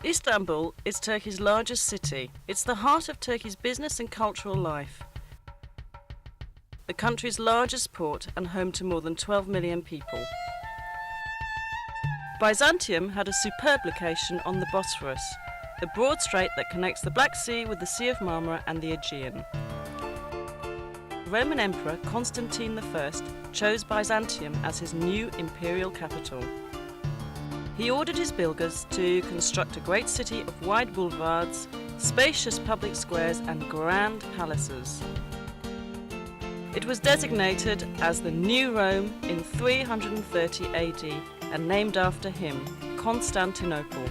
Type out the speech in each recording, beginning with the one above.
Istanbul is Turkey's largest city. It's the heart of Turkey's business and cultural life. The country's largest port and home to more than 12 million people. Byzantium had a superb location on the Bosphorus, the broad strait that connects the Black Sea with the Sea of Marmara and the Aegean. Roman Emperor Constantine I chose Byzantium as his new imperial capital. He ordered his builders to construct a great city of wide boulevards, spacious public squares and grand palaces. It was designated as the New Rome in 330 AD and named after him, Constantinople.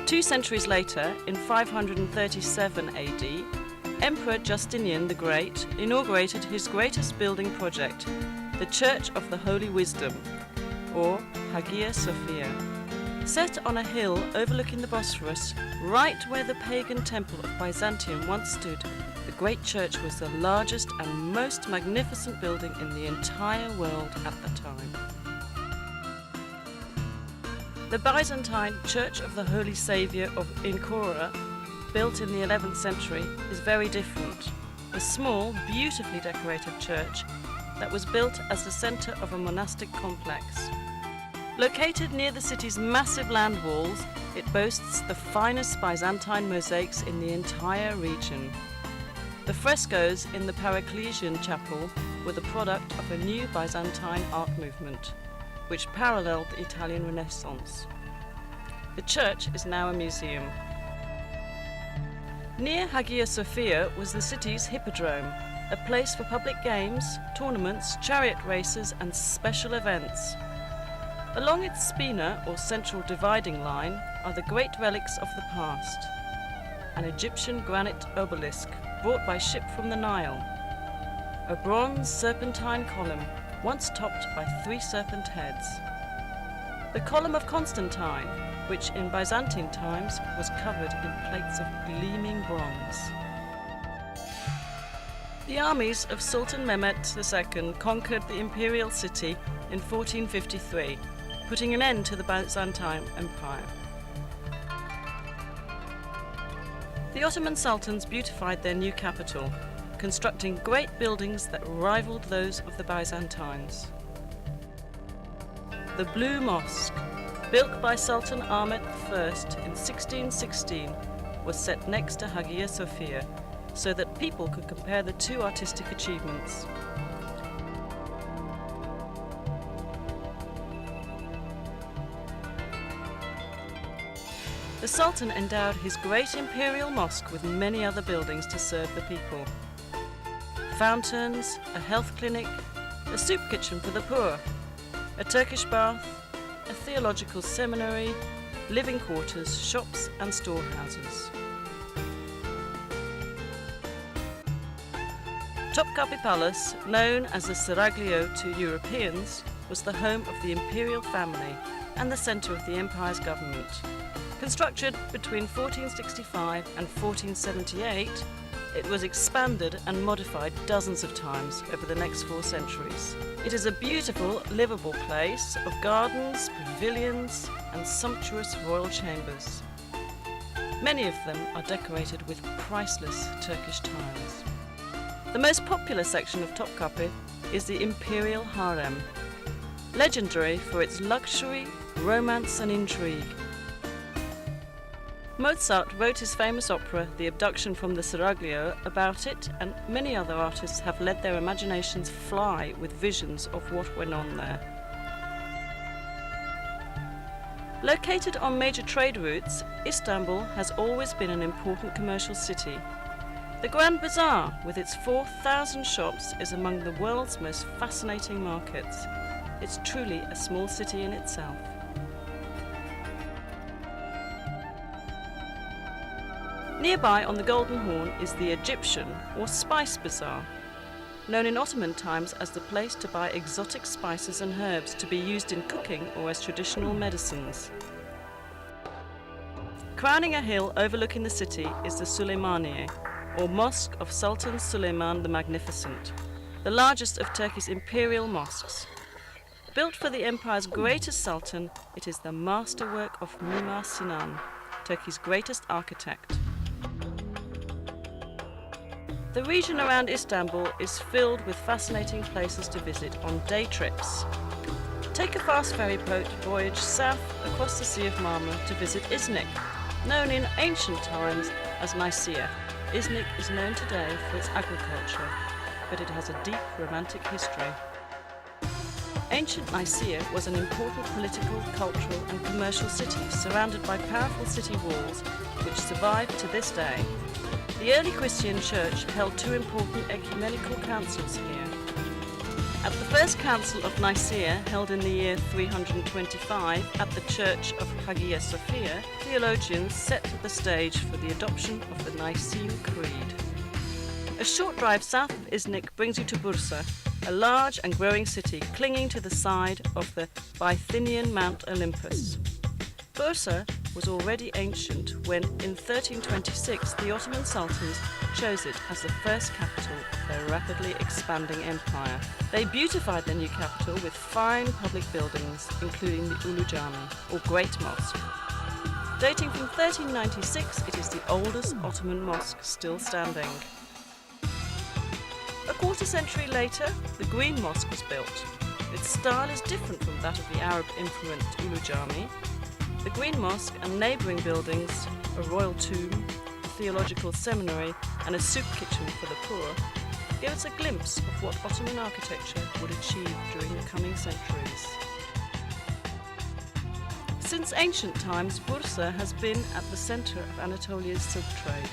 2 centuries later, in 537 AD, Emperor Justinian the Great inaugurated his greatest building project, the Church of the Holy Wisdom, or Hagia Sophia. Set on a hill overlooking the Bosphorus, right where the pagan temple of Byzantium once stood, the great church was the largest and most magnificent building in the entire world at the time. The Byzantine Church of the Holy Saviour of Ankara, built in the 11th century, is very different. A small, beautifully decorated church that was built as the centre of a monastic complex. Located near the city's massive land walls, it boasts the finest Byzantine mosaics in the entire region. The frescoes in the Paracelsian chapel were the product of a new Byzantine art movement, which paralleled the Italian Renaissance. The church is now a museum. Near Hagia Sophia was the city's hippodrome, a place for public games, tournaments, chariot races and special events. Along its spina, or central dividing line, are the great relics of the past. An Egyptian granite obelisk brought by ship from the Nile. A bronze serpentine column, once topped by 3 serpent heads. The column of Constantine, which in Byzantine times was covered in plates of gleaming bronze. The armies of Sultan Mehmet II conquered the imperial city in 1453, putting an end to the Byzantine Empire. The Ottoman sultans beautified their new capital, constructing great buildings that rivaled those of the Byzantines. The Blue Mosque, built by Sultan Ahmet I in 1616, was set next to Hagia Sophia so that people could compare the 2 artistic achievements. The Sultan endowed his great imperial mosque with many other buildings to serve the people. Fountains, a health clinic, a soup kitchen for the poor, a Turkish bath, a theological seminary, living quarters, shops and storehouses. Topkapi Palace, known as the Seraglio to Europeans, was the home of the imperial family and the centre of the empire's government. Constructed between 1465 and 1478, it was expanded and modified dozens of times over the next 4 centuries. It is a beautiful, livable place of gardens, pavilions and sumptuous royal chambers. Many of them are decorated with priceless Turkish tiles. The most popular section of Topkapi is the Imperial Harem, legendary for its luxury, romance and intrigue. Mozart wrote his famous opera, The Abduction from the Seraglio, about it, and many other artists have let their imaginations fly with visions of what went on there. Located on major trade routes, Istanbul has always been an important commercial city. The Grand Bazaar, with its 4,000 shops, is among the world's most fascinating markets. It's truly a small city in itself. Nearby on the Golden Horn is the Egyptian or Spice Bazaar, known in Ottoman times as the place to buy exotic spices and herbs to be used in cooking or as traditional medicines. Crowning a hill overlooking the city is the Süleymaniye, or Mosque of Sultan Süleyman the Magnificent, the largest of Turkey's imperial mosques. Built for the empire's greatest sultan, it is the masterwork of Mimar Sinan, Turkey's greatest architect. The region around Istanbul is filled with fascinating places to visit on day trips. Take a fast ferry boat voyage south across the Sea of Marmara to visit Iznik, known in ancient times as Nicaea. Iznik is known today for its agriculture, but it has a deep romantic history. Ancient Nicaea was an important political, cultural and commercial city surrounded by powerful city walls which survive to this day. The early Christian church held two important ecumenical councils here. At the first council of Nicaea, held in the year 325 at the church of Hagia Sophia, theologians set the stage for the adoption of the Nicene Creed. A short drive south of Iznik brings you to Bursa, a large and growing city clinging to the side of the Bithynian Mount Olympus. Bursa was already ancient when, in 1326, the Ottoman sultans chose it as the first capital of their rapidly expanding empire. They beautified their new capital with fine public buildings, including the Ulu Cami, or Great Mosque. Dating from 1396, it is the oldest Ottoman mosque still standing. A quarter century later, the Green Mosque was built. Its style is different from that of the Arab-influenced Ulu Cami. The Green Mosque and neighbouring buildings, a royal tomb, a theological seminary and a soup kitchen for the poor, give us a glimpse of what Ottoman architecture would achieve during the coming centuries. Since ancient times, Bursa has been at the centre of Anatolia's silk trade.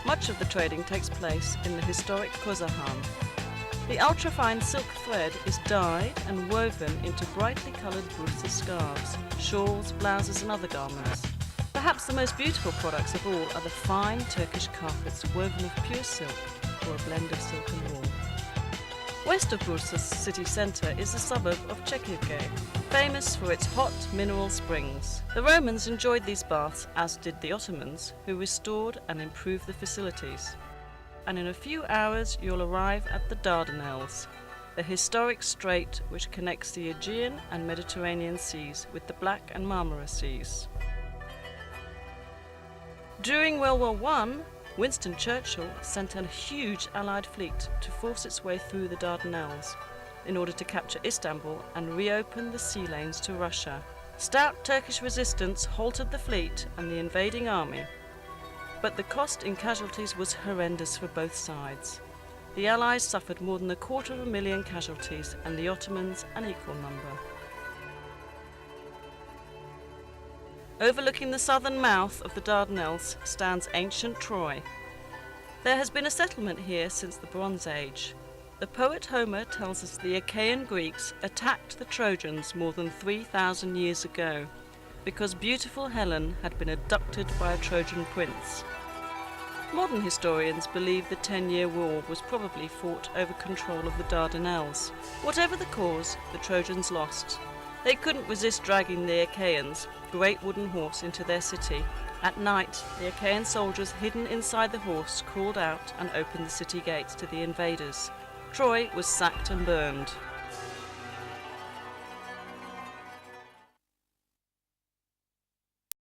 Much of the trading takes place in the historic Kozahan. The ultrafine silk thread is dyed and woven into brightly coloured Bursa scarves, shawls, blouses and other garments. Perhaps the most beautiful products of all are the fine Turkish carpets woven of pure silk or a blend of silk and wool. West of Bursa's city centre is the suburb of Çekirge, famous for its hot mineral springs. The Romans enjoyed these baths, as did the Ottomans, who restored and improved the facilities. And in a few hours you'll arrive at the Dardanelles, the historic strait which connects the Aegean and Mediterranean seas with the Black and Marmara seas. During World War I, Winston Churchill sent a huge Allied fleet to force its way through the Dardanelles in order to capture Istanbul and reopen the sea lanes to Russia. Stout Turkish resistance halted the fleet and the invading army, but the cost in casualties was horrendous for both sides. The Allies suffered more than 250,000 casualties and the Ottomans an equal number. Overlooking the southern mouth of the Dardanelles stands ancient Troy. There has been a settlement here since the Bronze Age. The poet Homer tells us the Achaean Greeks attacked the Trojans more than 3,000 years ago because beautiful Helen had been abducted by a Trojan prince. Modern historians believe the 10-year war was probably fought over control of the Dardanelles. Whatever the cause, the Trojans lost. They couldn't resist dragging the Achaeans, great wooden horse, into their city. At night, the Achaean soldiers hidden inside the horse crawled out and opened the city gates to the invaders. Troy was sacked and burned.